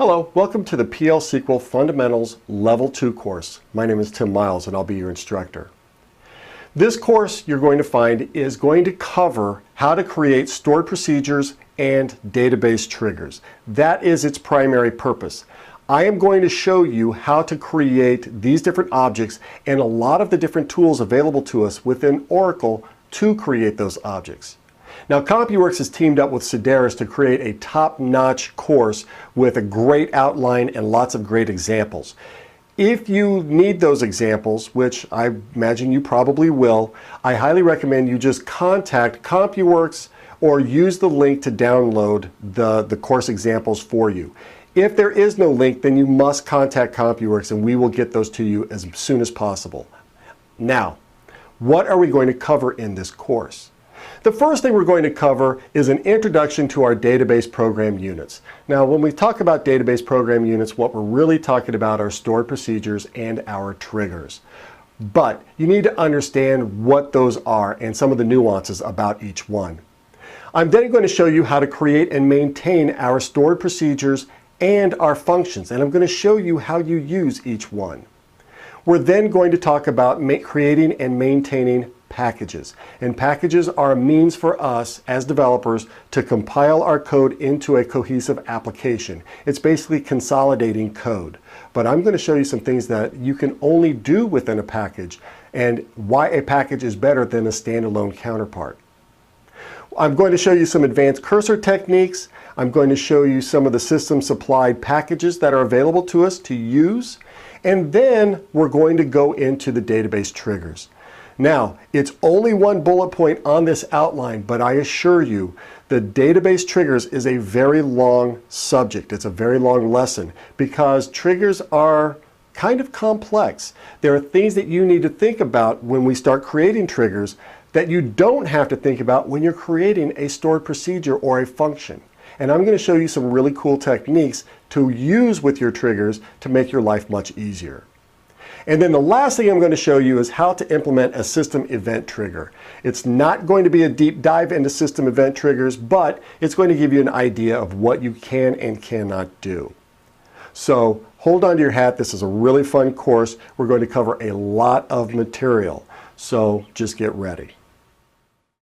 Hello, welcome to the SQL Fundamentals Level 2 course. My name is Tim Miles and I'll be your instructor. This course you're going to find is going to cover how to create stored procedures and database triggers. That is its primary purpose. I am going to show you how to create these different objects and a lot of the different tools available to us within Oracle to create those objects. Now, CompuWorks has teamed up with Sedaris to create a top-notch course with a great outline and lots of great examples. If you need those examples, which I imagine you probably will, I highly recommend you just contact CompuWorks or use the link to download the course examples for you. If there is no link, then you must contact CompuWorks and we will get those to you as soon as possible. Now, what are we going to cover in this course? The first thing we're going to cover is an introduction to our database program units. Now, when we talk about database program units, what we're really talking about are stored procedures and our triggers. But you need to understand what those are and some of the nuances about each one. I'm then going to show you how to create and maintain our stored procedures and our functions, and I'm going to show you how you use each one. We're then going to talk about creating and maintaining packages. And packages are a means for us as developers to compile our code into a cohesive application. It's basically consolidating code. But I'm going to show you some things that you can only do within a package and why a package is better than a standalone counterpart. I'm going to show you some advanced cursor techniques. I'm going to show you some of the system supplied packages that are available to us to use. And then we're going to go into the database triggers. Now, it's only one bullet point on this outline, but I assure you the database triggers is a very long subject. It's a very long lesson because triggers are kind of complex. There are things that you need to think about when we start creating triggers that you don't have to think about when you're creating a stored procedure or a function. And I'm going to show you some really cool techniques to use with your triggers to make your life much easier. And then the last thing I'm going to show you is how to implement a system event trigger. It's not going to be a deep dive into system event triggers, but it's going to give you an idea of what you can and cannot do. So hold on to your hat. This is a really fun course. We're going to cover a lot of material. So just get ready.